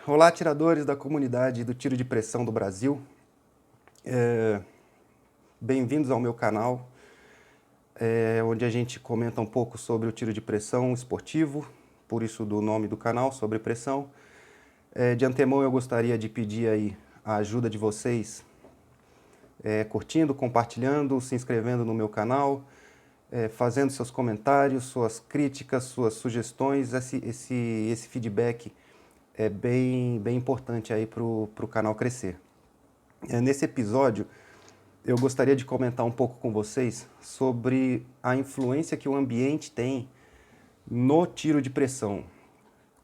Olá, atiradores da comunidade do tiro de pressão do Brasil. Bem-vindos ao meu canal, onde a gente comenta um pouco sobre o tiro de pressão esportivo, por isso do nome do canal, sobre pressão. De antemão eu gostaria de pedir aí a ajuda de vocês, curtindo, compartilhando, se inscrevendo no meu canal, fazendo seus comentários, suas críticas, suas sugestões. Esse feedback é bem importante aí para o canal crescer. Nesse episódio, eu gostaria de comentar um pouco com vocês sobre a influência que o ambiente tem no tiro de pressão.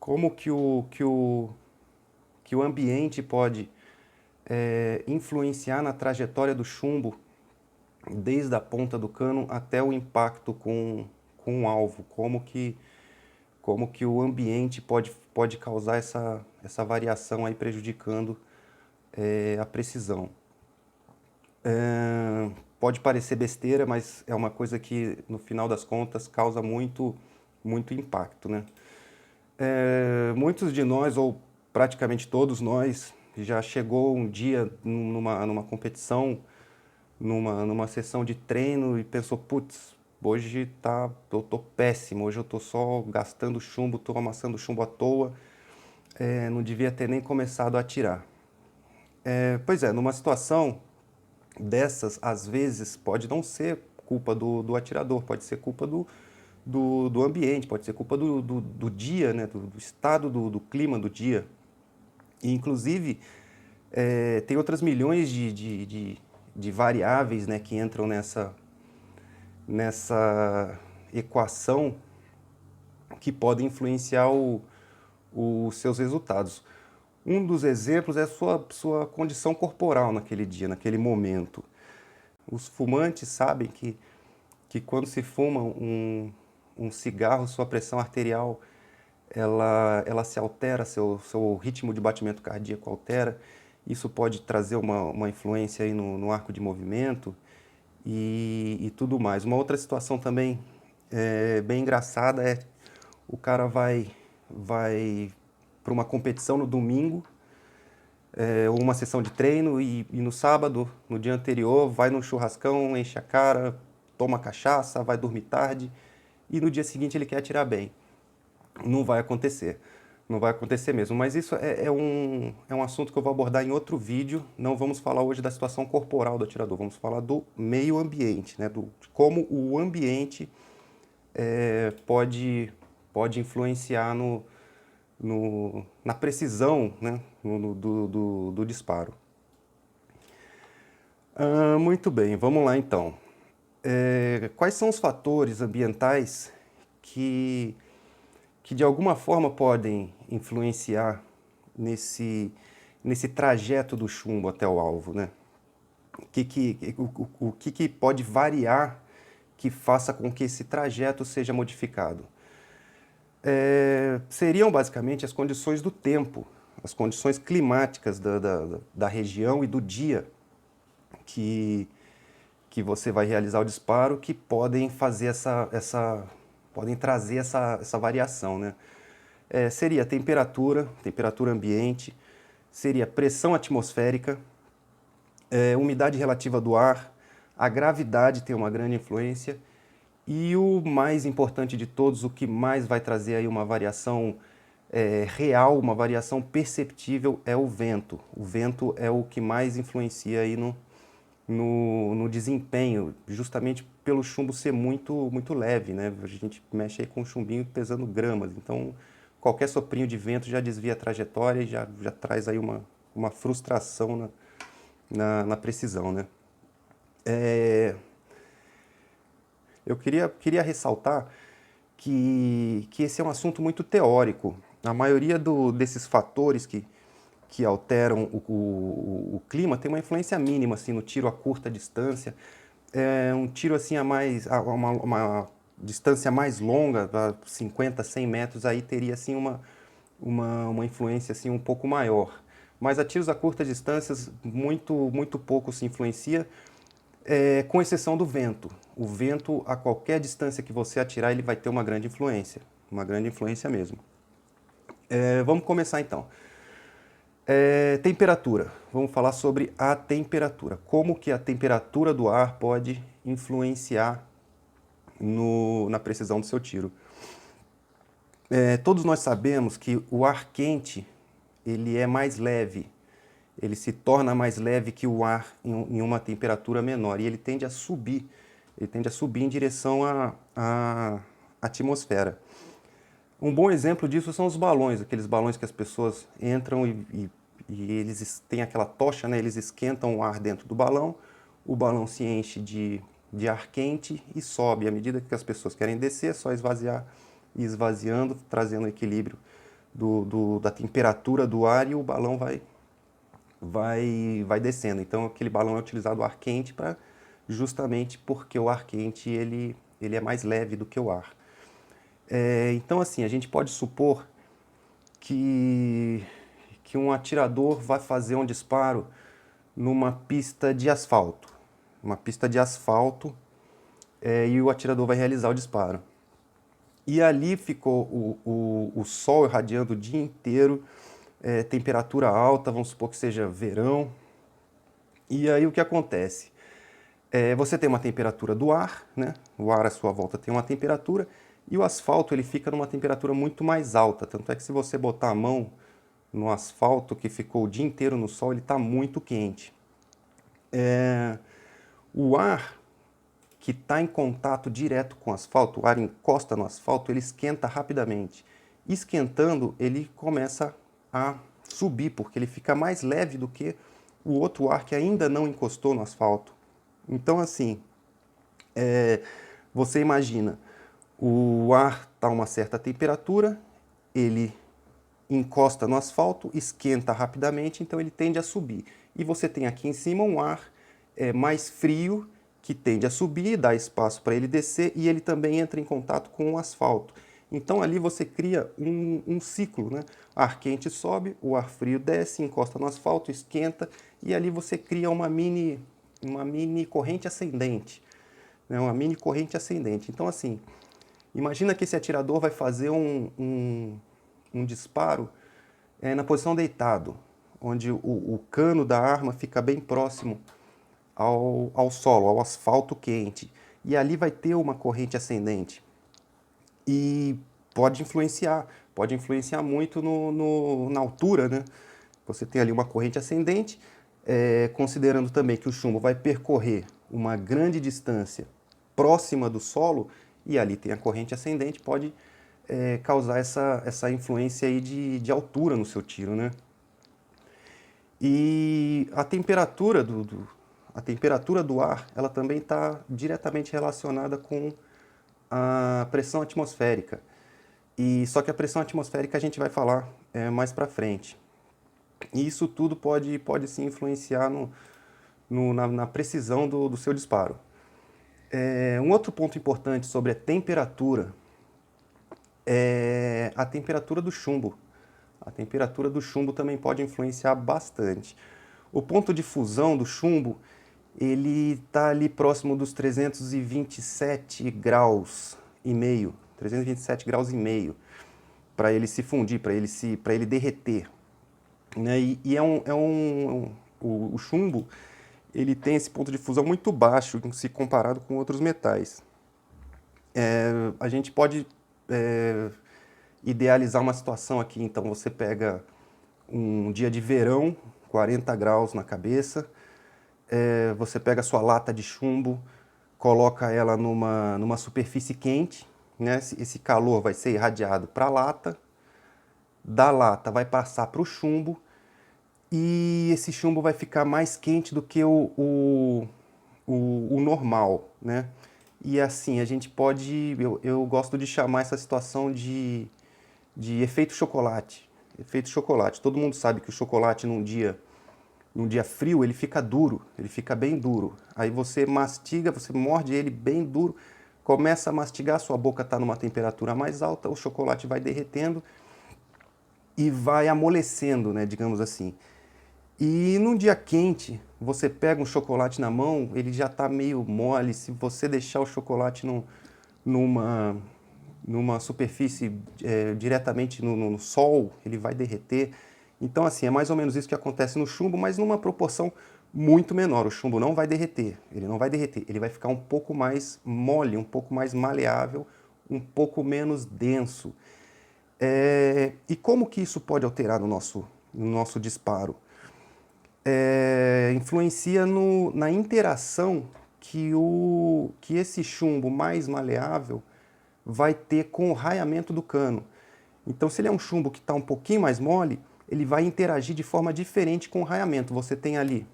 Como que o ambiente pode influenciar na trajetória do chumbo, desde a ponta do cano até o impacto com o alvo. Como que o ambiente pode causar essa variação aí, prejudicando a precisão. Pode parecer besteira, mas é uma coisa que, no final das contas, causa muito impacto, né? Muitos de nós, ou praticamente todos nós, já chegou um dia numa competição, numa sessão de treino e pensou, putz, hoje eu tô péssimo, hoje eu tô só gastando chumbo, tô amassando chumbo à toa, não devia ter nem começado a atirar. Pois é, numa situação dessas, às vezes, pode não ser culpa do atirador, pode ser culpa do ambiente, pode ser culpa do dia, né, do estado do clima do dia. E, inclusive, tem outras milhões de variáveis, né, que entram nessa equação que podem influenciar os seus resultados. Um dos exemplos é a sua condição corporal naquele dia, naquele momento. Os fumantes sabem que quando se fuma um cigarro, sua pressão arterial ela se altera, seu ritmo de batimento cardíaco altera. Isso pode trazer uma influência aí no arco de movimento e tudo mais. Uma outra situação também bem engraçada é o cara vai para uma competição no domingo, ou uma sessão de treino, e no sábado, no dia anterior, vai num churrascão, enche a cara, toma cachaça, vai dormir tarde, e no dia seguinte ele quer atirar bem. Não vai acontecer. Não vai acontecer mesmo. Mas isso é um assunto que eu vou abordar em outro vídeo. Não vamos falar hoje da situação corporal do atirador, vamos falar do meio ambiente, né? De como o ambiente pode influenciar na precisão, né? do disparo. Muito bem, vamos lá então. Quais são os fatores ambientais que de alguma forma podem influenciar nesse trajeto do chumbo até o alvo, né? O que pode variar que faça com que esse trajeto seja modificado? Seriam basicamente as condições do tempo, as condições climáticas da região e do dia que você vai realizar o disparo, que podem fazer podem trazer essa variação, né? Seria a temperatura ambiente, seria pressão atmosférica, umidade relativa do ar, a gravidade tem uma grande influência, e o mais importante de todos, o que mais vai trazer aí uma variação real, uma variação perceptível, é o vento. O vento é o que mais influencia aí no desempenho, justamente pelo chumbo ser muito leve, né? A gente mexe aí com o chumbinho pesando gramas, então qualquer soprinho de vento já desvia a trajetória e já traz aí uma frustração na precisão, né? Eu queria ressaltar que esse é um assunto muito teórico. A maioria desses fatores que alteram o clima tem uma influência mínima assim, no tiro a curta distância. Um tiro assim uma distância mais longa, 50, 100 metros, aí teria assim uma influência assim, um pouco maior. Mas a tiros a curtas distâncias, muito pouco se influencia, com exceção do vento. O vento, a qualquer distância que você atirar, ele vai ter uma grande influência mesmo. Vamos começar então. Temperatura. Vamos falar sobre a temperatura. Como que a temperatura do ar pode influenciar na precisão do seu tiro. Todos nós sabemos que o ar quente ele é mais leve, ele se torna mais leve que o ar em uma temperatura menor e ele tende a subir em direção à atmosfera. Um bom exemplo disso são os balões, aqueles balões que as pessoas entram e eles têm aquela tocha, né? Eles esquentam o ar dentro do balão, o balão se enche de ar quente e sobe. À medida que as pessoas querem descer, é só esvaziar e esvaziando, trazendo equilíbrio da temperatura do ar e o balão vai descendo. Então aquele balão é utilizado o ar quente justamente porque o ar quente ele é mais leve do que o ar. Então assim, a gente pode supor que um atirador vai fazer um disparo numa pista de asfalto. Uma pista de asfalto e o atirador vai realizar o disparo. E ali ficou o sol irradiando o dia inteiro, temperatura alta, vamos supor que seja verão. E aí o que acontece? Você tem uma temperatura do ar, né? O ar à sua volta tem uma temperatura, e o asfalto ele fica numa temperatura muito mais alta. Tanto é que se você botar a mão no asfalto que ficou o dia inteiro no sol, ele está muito quente. O ar que está em contato direto com o asfalto, o ar encosta no asfalto, ele esquenta rapidamente. Esquentando, ele começa a subir, porque ele fica mais leve do que o outro ar que ainda não encostou no asfalto. Então, assim, você imagina, o ar está a uma certa temperatura, ele encosta no asfalto, esquenta rapidamente, então ele tende a subir. E você tem aqui em cima um ar mais frio, que tende a subir, dá espaço para ele descer e ele também entra em contato com o asfalto. Então ali você cria um ciclo, né? Ar quente sobe, o ar frio desce, encosta no asfalto, esquenta e ali você cria uma mini corrente ascendente, né? Uma mini corrente ascendente. Então assim, imagina que esse atirador vai fazer um disparo na posição deitado, onde o cano da arma fica bem próximo ao solo, ao asfalto quente. E ali vai ter uma corrente ascendente. E pode influenciar muito na altura, né? Você tem ali uma corrente ascendente, considerando também que o chumbo vai percorrer uma grande distância próxima do solo, e ali tem a corrente ascendente, pode causar essa influência aí de altura no seu tiro, né? E a temperatura do ar, ela também está diretamente relacionada com a pressão atmosférica. Só que a pressão atmosférica a gente vai falar mais para frente. E isso tudo pode sim influenciar na precisão do seu disparo. Um outro ponto importante sobre a temperatura é a temperatura do chumbo. A temperatura do chumbo também pode influenciar bastante. O ponto de fusão do chumbo, ele está ali próximo dos 327 graus e meio, 327 graus e meio, para ele se fundir, para ele derreter, né? O chumbo, ele tem esse ponto de fusão muito baixo se comparado com outros metais. A gente pode idealizar uma situação aqui, então você pega um dia de verão, 40 graus na cabeça, você pega a sua lata de chumbo, coloca ela numa superfície quente, né? Esse calor vai ser irradiado para a lata, da lata vai passar para o chumbo, e esse chumbo vai ficar mais quente do que o normal, né? E assim, a gente pode, eu gosto de chamar essa situação de efeito chocolate. Efeito chocolate. Todo mundo sabe que o chocolate num dia frio, ele fica duro, ele fica bem duro. Aí você mastiga, você morde ele bem duro, começa a mastigar, sua boca está numa temperatura mais alta, o chocolate vai derretendo e vai amolecendo, né, digamos assim. E num dia quente, você pega um chocolate na mão, ele já está meio mole. Se você deixar o chocolate numa superfície diretamente no sol, ele vai derreter. Então, assim, é mais ou menos isso que acontece no chumbo, mas numa proporção muito menor. O chumbo não vai derreter, ele não vai derreter, ele vai ficar um pouco mais mole, um pouco mais maleável, um pouco menos denso. E como que isso pode alterar no nosso disparo? Influencia na interação que esse chumbo mais maleável vai ter com o raiamento do cano. Então, se ele é um chumbo que está um pouquinho mais mole, ele vai interagir de forma diferente com o raiamento. Você tem ali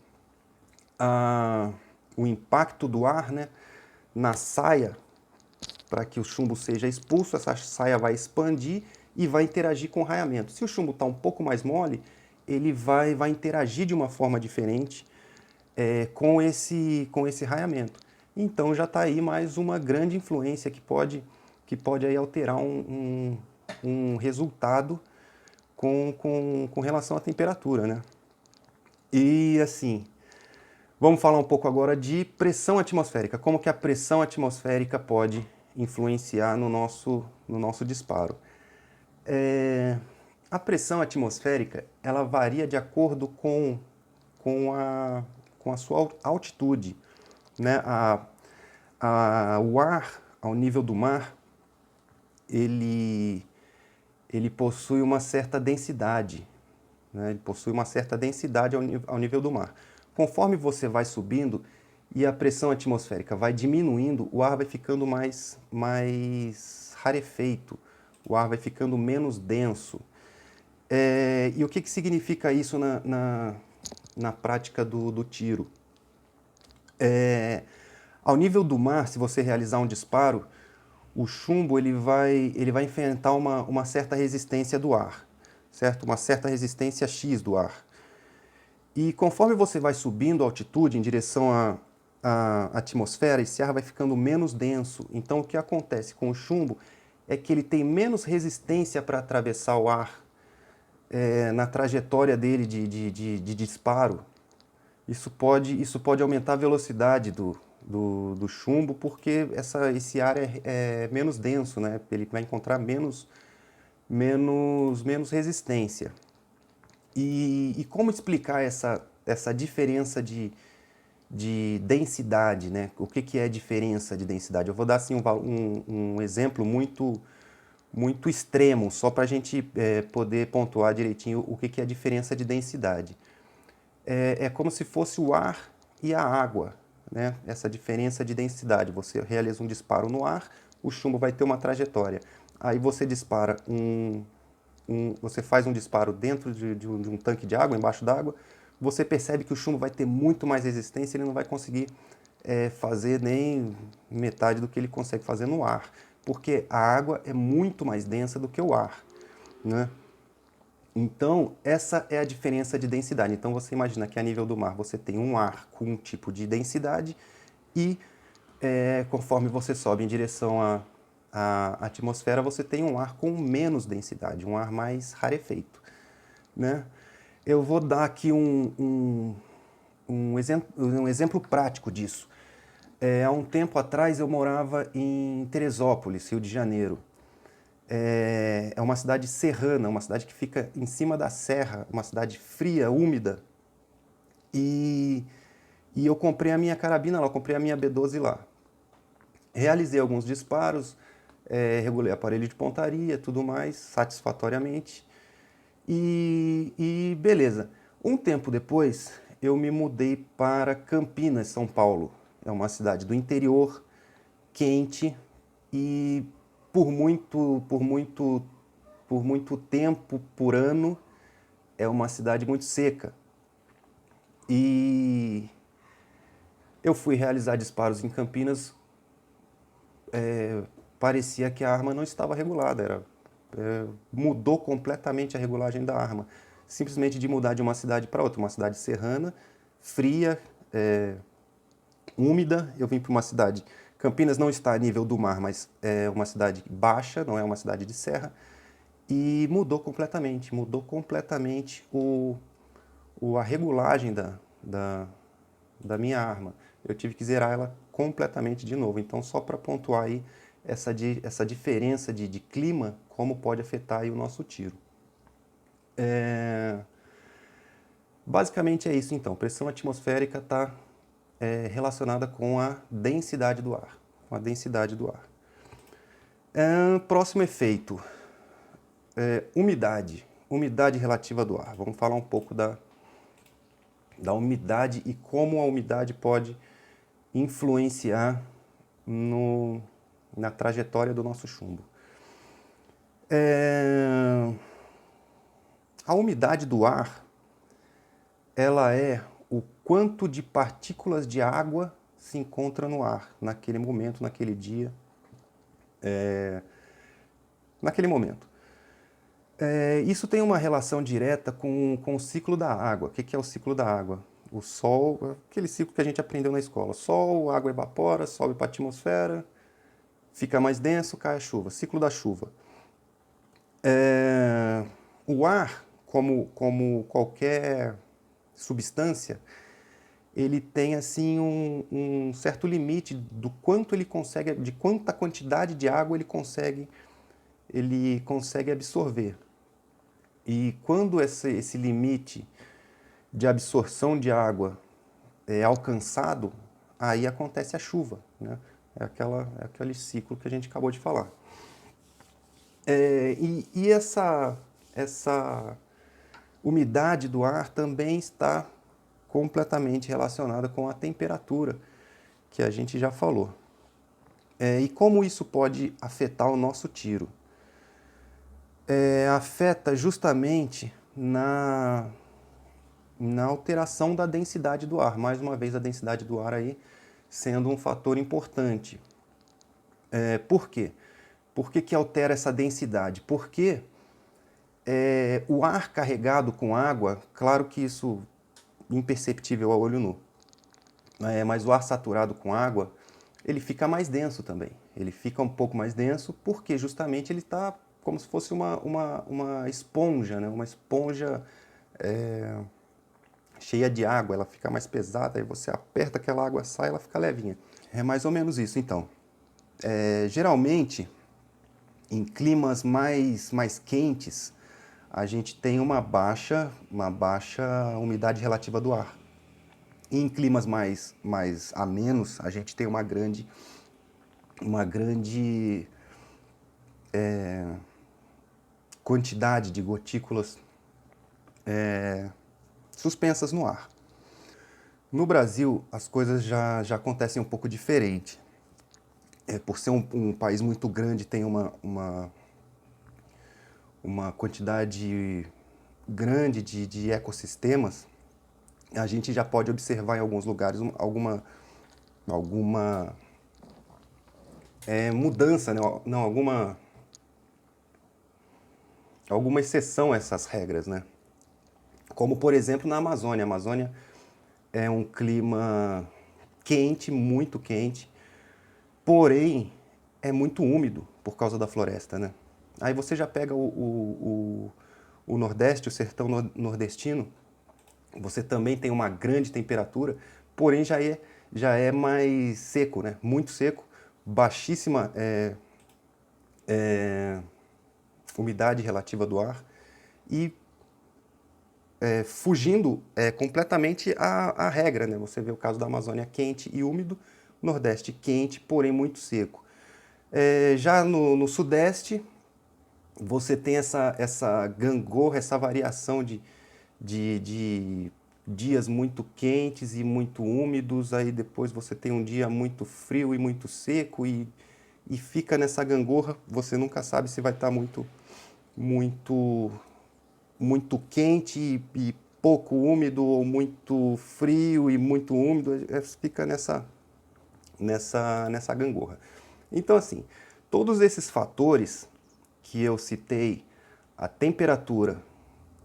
o impacto do ar, né, na saia, para que o chumbo seja expulso, essa saia vai expandir e vai interagir com o raiamento. Se o chumbo está um pouco mais mole, ele vai interagir de uma forma diferente com esse raiamento. Então já está aí mais uma grande influência que pode aí alterar um resultado com relação à temperatura, né? E assim, vamos falar um pouco agora de pressão atmosférica. Como que a pressão atmosférica pode influenciar no nosso disparo? A pressão atmosférica, ela varia de acordo com a sua altitude, né? O ar ao nível do mar, ele, ele possui uma certa densidade, né? Ele possui uma certa densidade ao nível do mar. Conforme você vai subindo e a pressão atmosférica vai diminuindo, o ar vai ficando mais rarefeito, o ar vai ficando menos denso. E o que significa isso na prática do tiro? Ao nível do mar, se você realizar um disparo, o chumbo ele vai enfrentar uma certa resistência do ar, certo? Uma certa resistência X do ar. E conforme você vai subindo a altitude em direção à atmosfera, esse ar vai ficando menos denso. Então, o que acontece com o chumbo é que ele tem menos resistência para atravessar o ar na trajetória dele de disparo. Isso pode aumentar a velocidade do chumbo, porque esse ar é menos denso, né? Ele vai encontrar menos resistência. E como explicar essa diferença de densidade, né? O que é diferença de densidade? Eu vou dar assim, um exemplo muito extremo, só para a gente poder pontuar direitinho o que é a diferença de densidade. É como se fosse o ar e a água, né? Essa diferença de densidade. Você realiza um disparo no ar, o chumbo vai ter uma trajetória. Aí você dispara você faz um disparo dentro de um tanque de água, embaixo d'água, você percebe que o chumbo vai ter muito mais resistência, ele não vai conseguir fazer nem metade do que ele consegue fazer no ar, porque a água é muito mais densa do que o ar, né? Então, essa é a diferença de densidade. Então, você imagina que a nível do mar você tem um ar com um tipo de densidade e conforme você sobe em direção à atmosfera, você tem um ar com menos densidade, um ar mais rarefeito, né? Eu vou dar aqui um exemplo prático disso. Há um tempo atrás eu morava em Teresópolis, Rio de Janeiro. É uma cidade serrana, uma cidade que fica em cima da serra, uma cidade fria, úmida. E, e eu comprei a minha carabina lá, eu comprei a minha B12 lá. Realizei alguns disparos, regulei aparelho de pontaria, tudo mais, satisfatoriamente. E beleza. Um tempo depois, eu me mudei para Campinas, São Paulo. É uma cidade do interior, quente e por muito tempo por ano é uma cidade muito seca. E eu fui realizar disparos em Campinas, parecia que a arma não estava regulada, mudou completamente a regulagem da arma. Simplesmente de mudar de uma cidade para outra, uma cidade serrana, fria, úmida, eu vim para uma cidade. Campinas não está a nível do mar, mas é uma cidade baixa, não é uma cidade de serra, e mudou completamente a regulagem da minha arma. Eu tive que zerar ela completamente de novo. Então, só para pontuar aí essa diferença de clima, como pode afetar aí o nosso tiro. Basicamente é isso então, pressão atmosférica está relacionada com a densidade do ar. Com a densidade do ar. Próximo efeito, umidade. Umidade relativa do ar. Vamos falar um pouco da umidade e como a umidade pode influenciar na trajetória do nosso chumbo. A umidade do ar, ela é o quanto de partículas de água se encontra no ar, naquele momento, naquele dia, naquele momento. Isso tem uma relação direta com o ciclo da água. O que é o ciclo da água? O Sol, aquele ciclo que a gente aprendeu na escola. Sol, a água evapora, sobe para a atmosfera, fica mais denso, cai a chuva. Ciclo da chuva. O ar, como qualquer substância, ele tem assim um certo limite do quanto ele consegue, de quanta quantidade de água ele consegue absorver. E quando esse limite de absorção de água é alcançado, aí acontece a chuva, né? É aquele ciclo que a gente acabou de falar. E essa umidade do ar também está completamente relacionada com a temperatura, que a gente já falou. E como isso pode afetar o nosso tiro? Afeta justamente na alteração da densidade do ar. Mais uma vez, a densidade do ar aí sendo um fator importante. Por quê? Por que altera essa densidade? Porque o ar carregado com água, claro que isso é imperceptível a olho nu, mas o ar saturado com água, ele fica mais denso também. Ele fica um pouco mais denso porque justamente ele está como se fosse uma esponja, né? Uma esponja cheia de água, ela fica mais pesada, aí você aperta aquela água, sai, ela fica levinha. É mais ou menos isso, então. Geralmente, em climas mais quentes, a gente tem uma baixa umidade relativa do ar. E em climas mais amenos, a gente tem uma grande quantidade de gotículas suspensas no ar. No Brasil, as coisas já acontecem um pouco diferente. Por ser um país muito grande, tem uma quantidade grande de ecossistemas, a gente já pode observar em alguns lugares alguma mudança, né? Não, alguma exceção a essas regras, né? Como, por exemplo, na Amazônia. A Amazônia é um clima quente, muito quente, porém é muito úmido por causa da floresta, né? Aí você já pega o Nordeste, o sertão nordestino, você também tem uma grande temperatura, porém já é mais seco, né? Muito seco, baixíssima umidade relativa do ar e fugindo completamente a regra, né? Você vê o caso da Amazônia quente e úmido, Nordeste quente, porém muito seco. Já no Sudeste, você tem essa gangorra, essa variação de dias muito quentes e muito úmidos, aí depois você tem um dia muito frio e muito seco e fica nessa gangorra, você nunca sabe se vai estar muito quente e pouco úmido ou muito frio e muito úmido, fica nessa gangorra. Então, assim, todos esses fatores que eu citei, a temperatura,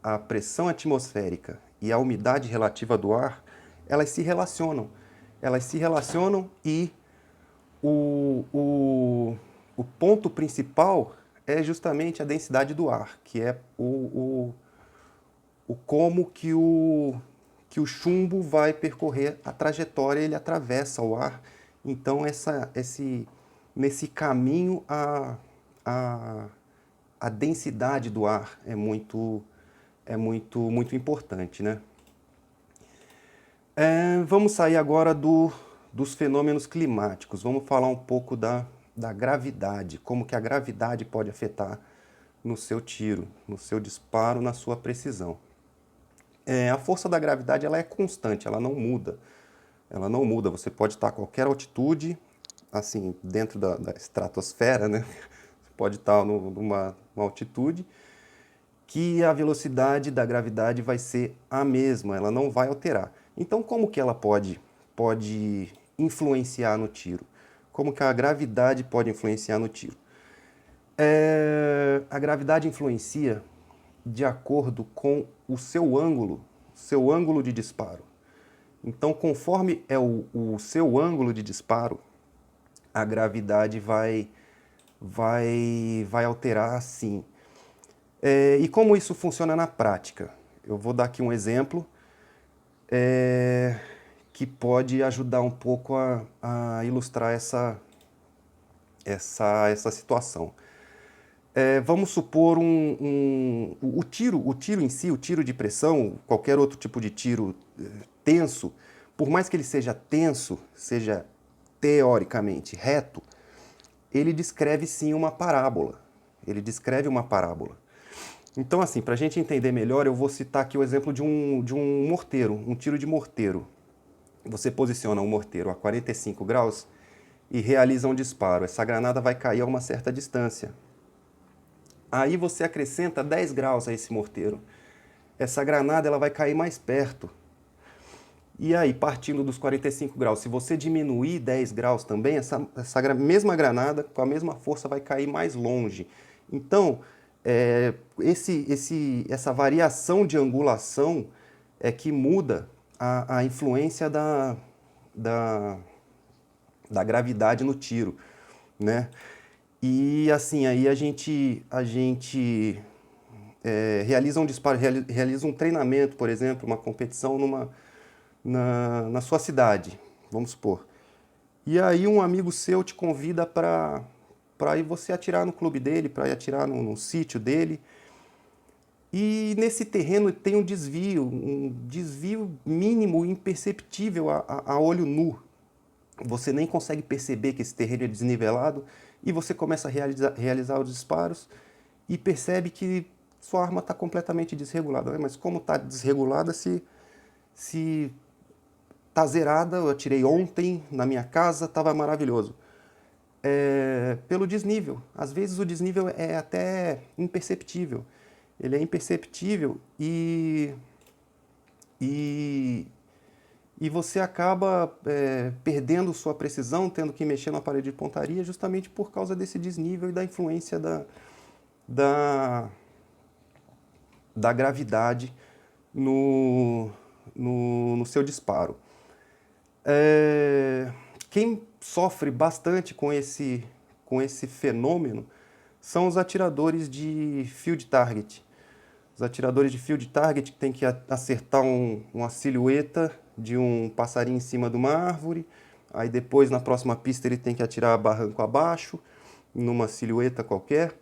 a pressão atmosférica e a umidade relativa do ar, elas se relacionam. Elas se relacionam e o ponto principal é justamente a densidade do ar, que é o como que o chumbo vai percorrer a trajetória, ele atravessa o ar. Então, nesse caminho, a densidade do ar é muito importante, né? Vamos sair agora dos fenômenos climáticos. Vamos falar um pouco da gravidade, como que a gravidade pode afetar no seu tiro, no seu disparo, na sua precisão. A força da gravidade ela é constante, ela não muda. Ela não muda, você pode estar a qualquer altitude, assim, dentro da estratosfera, né? Você pode estar numa altitude que a velocidade da gravidade vai ser a mesma, ela não vai alterar. Então, como que ela pode influenciar no tiro? Como que a gravidade pode influenciar no tiro? A gravidade influencia de acordo com o seu ângulo de disparo. Então, conforme é o seu ângulo de disparo, a gravidade vai alterar assim. E como isso funciona na prática? Eu vou dar aqui um exemplo que pode ajudar um pouco a ilustrar essa situação. Vamos supor o tiro em si, o tiro de pressão, qualquer outro tipo de tiro tenso, por mais que ele seja tenso, seja teoricamente reto, ele descreve sim uma parábola. Ele descreve uma parábola. Então, assim, para a gente entender melhor, eu vou citar aqui o exemplo de um morteiro, um tiro de morteiro. Você posiciona um morteiro a 45 graus e realiza um disparo. Essa granada vai cair a uma certa distância. Aí você acrescenta 10 graus a esse morteiro. Essa granada ela vai cair mais perto. E aí, partindo dos 45 graus, se você diminuir 10 graus também, essa mesma granada, com a mesma força, vai cair mais longe. Então, essa variação de angulação é que muda a influência da gravidade no tiro, né? E assim, aí a gente realiza um disparo, realiza um treinamento, por exemplo, uma competição na sua cidade, vamos supor. E aí um amigo seu te convida para ir você atirar no clube dele, para ir atirar no sítio dele. E nesse terreno tem um desvio mínimo, imperceptível a olho nu. Você nem consegue perceber que esse terreno é desnivelado e você começa a realizar os disparos e percebe que sua arma está completamente desregulada. Mas como está desregulada se está zerada? Eu atirei ontem na minha casa, estava maravilhoso. Pelo desnível. Às vezes o desnível é até imperceptível. Ele é imperceptível e você acaba perdendo sua precisão, tendo que mexer no aparelho de pontaria, justamente por causa desse desnível e da influência da gravidade no seu disparo. Quem sofre bastante com esse fenômeno são os atiradores de field target. Os atiradores de field target que têm que acertar uma silhueta de um passarinho em cima de uma árvore, aí depois na próxima pista ele tem que atirar barranco abaixo, numa silhueta qualquer.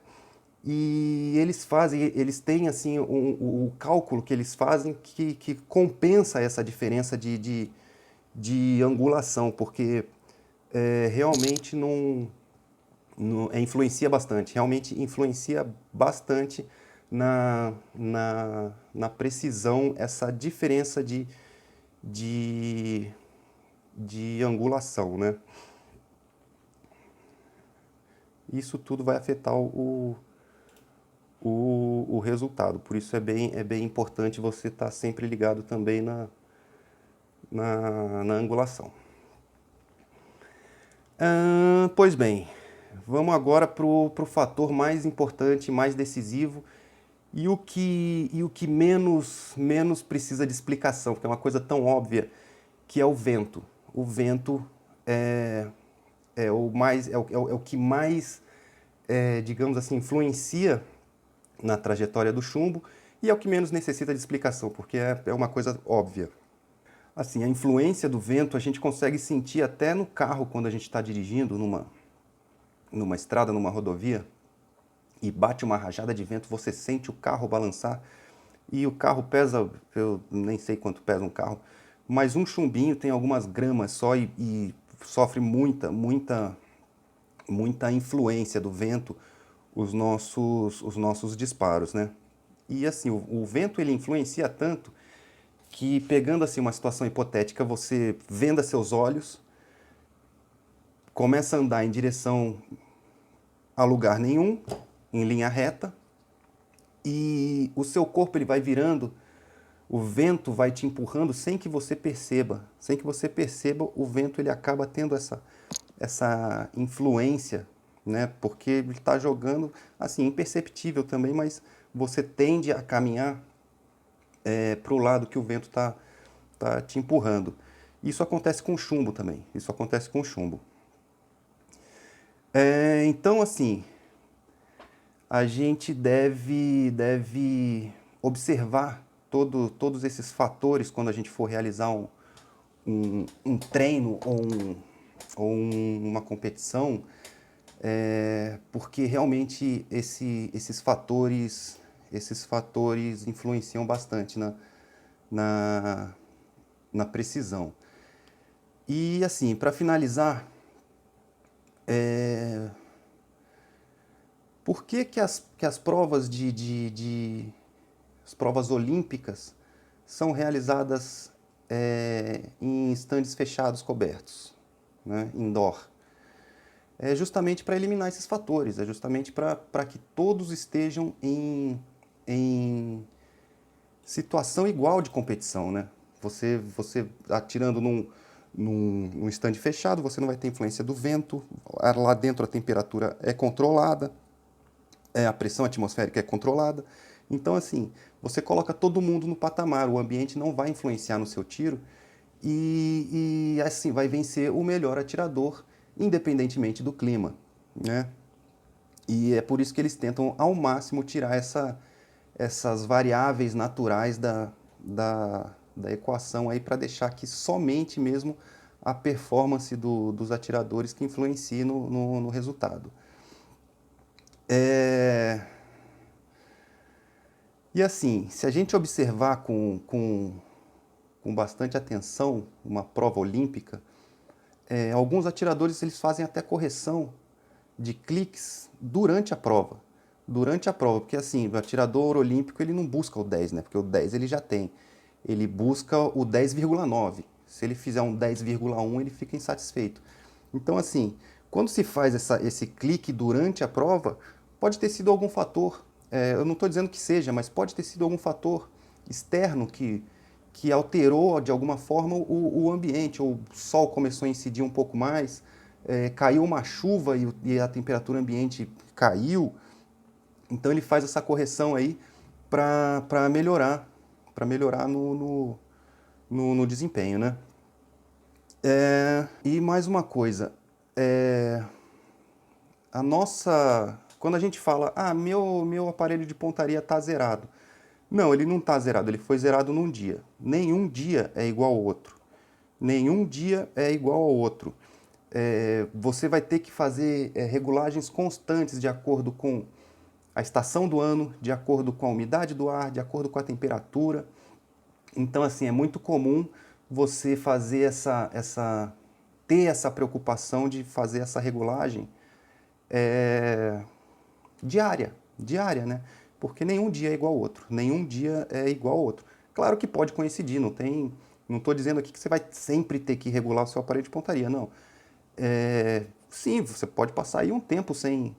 E eles têm assim o cálculo que eles fazem que compensa essa diferença de angulação, porque realmente influencia bastante, realmente influencia bastante na precisão, essa diferença de angulação, né? Isso tudo vai afetar o resultado, por isso é bem importante você estar sempre ligado também na angulação. Pois bem, vamos agora para o fator mais importante, mais decisivo e o que menos precisa de explicação, porque é uma coisa tão óbvia, que é o vento. O vento é o que mais, digamos assim, influencia na trajetória do chumbo e é o que menos necessita de explicação, porque é uma coisa óbvia. Assim, a influência do vento a gente consegue sentir até no carro quando a gente está dirigindo numa estrada, numa rodovia, e bate uma rajada de vento, você sente o carro balançar, e o carro pesa, eu nem sei quanto pesa um carro, mas um chumbinho tem algumas gramas só e sofre muita influência do vento os nossos disparos, né? E assim, o vento ele influencia tanto que, pegando assim uma situação hipotética, você venda seus olhos, começa a andar em direção a lugar nenhum, em linha reta, e o seu corpo ele vai virando, o vento vai te empurrando sem que você perceba. Sem que você perceba, o vento ele acaba tendo essa influência, né? Porque ele está jogando, assim, imperceptível também, mas você tende a caminhar para o lado que o vento tá te empurrando. Isso acontece com o chumbo também. Isso acontece com o chumbo. Então, assim, a gente deve observar todos esses fatores quando a gente for realizar um treino ou uma competição, porque realmente esses fatores influenciam bastante na, na precisão. E assim, para finalizar, por que as provas as provas olímpicas são realizadas em estandes fechados cobertos, né, indoor? É justamente para eliminar esses fatores, é justamente para que todos estejam em situação igual de competição, né? Você atirando num stand fechado, você não vai ter influência do vento, lá dentro a temperatura é controlada, a pressão atmosférica é controlada. Então, assim, você coloca todo mundo no patamar, o ambiente não vai influenciar no seu tiro e assim vai vencer o melhor atirador, independentemente do clima, né? E é por isso que eles tentam ao máximo tirar essas variáveis naturais da equação aí para deixar que somente mesmo a performance dos atiradores que influencie no resultado. E assim, se a gente observar com bastante atenção uma prova olímpica, alguns atiradores eles fazem até correção de cliques durante a prova. Durante a prova, porque assim, o atirador olímpico ele não busca o 10, né? Porque o 10 ele já tem. Ele busca o 10,9. Se ele fizer um 10,1, ele fica insatisfeito. Então, assim, quando se faz esse clique durante a prova, pode ter sido algum fator, eu não estou dizendo que seja, mas pode ter sido algum fator externo que alterou de alguma forma o ambiente, ou o sol começou a incidir um pouco mais, caiu uma chuva e a temperatura ambiente caiu, então ele faz essa correção aí para melhorar no desempenho, né? E mais uma coisa, quando a gente fala, meu aparelho de pontaria está zerado. Não, ele não está zerado, ele foi zerado num dia. Nenhum dia é igual ao outro. Nenhum dia é igual ao outro. Você vai ter que fazer regulagens constantes de acordo com a estação do ano, de acordo com a umidade do ar, de acordo com a temperatura. Então, assim, é muito comum você fazer ter essa preocupação de fazer essa regulagem diária, né? Porque nenhum dia é igual ao outro, nenhum dia é igual ao outro. Claro que pode coincidir, não estou dizendo aqui que você vai sempre ter que regular o seu aparelho de pontaria, não. Sim, você pode passar aí um tempo sem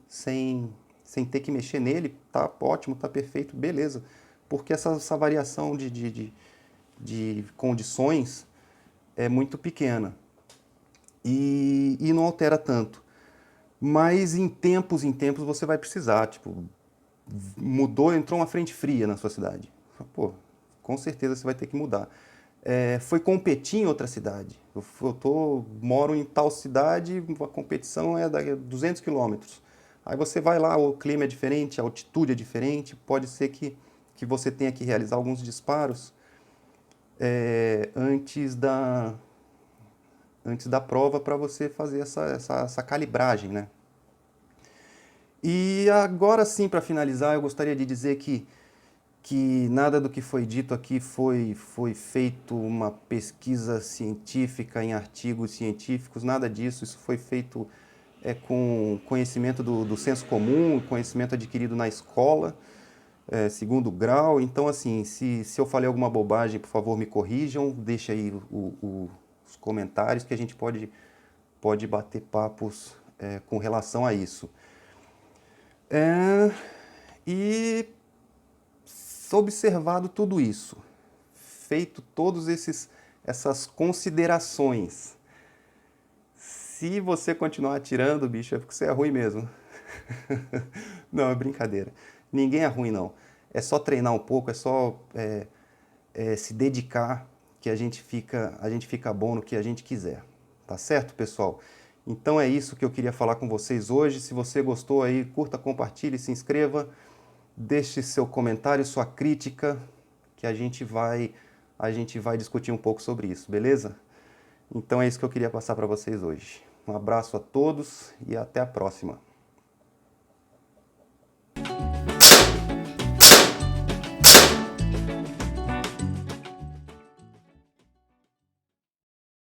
ter que mexer nele, tá ótimo, tá perfeito, beleza. Porque essa variação de condições é muito pequena e não altera tanto. Mas em tempos você vai precisar, tipo, mudou, entrou uma frente fria na sua cidade. Pô, com certeza você vai ter que mudar. Foi competir em outra cidade. Moro em tal cidade, a competição é a 200 quilômetros. Aí você vai lá, o clima é diferente, a altitude é diferente, pode ser que você tenha que realizar alguns disparos antes da prova para você fazer essa calibragem, né? E agora sim, para finalizar, eu gostaria de dizer que que nada do que foi dito aqui foi feito uma pesquisa científica em artigos científicos, nada disso. Isso foi feito com conhecimento do senso comum, conhecimento adquirido na escola, segundo grau. Então, assim, se eu falei alguma bobagem, por favor, me corrijam, deixa aí os comentários que a gente pode bater papos com relação a isso. E observado tudo isso, feito essas considerações, se você continuar atirando, bicho, é porque você é ruim mesmo. Não, é brincadeira. Ninguém é ruim, não. É só treinar um pouco, é só se dedicar que a gente fica bom no que a gente quiser. Tá certo, pessoal? Então é isso que eu queria falar com vocês hoje. Se você gostou aí, curta, compartilhe, se inscreva. Deixe seu comentário, sua crítica, que a gente vai discutir um pouco sobre isso, beleza? Então é isso que eu queria passar para vocês hoje. Um abraço a todos e até a próxima.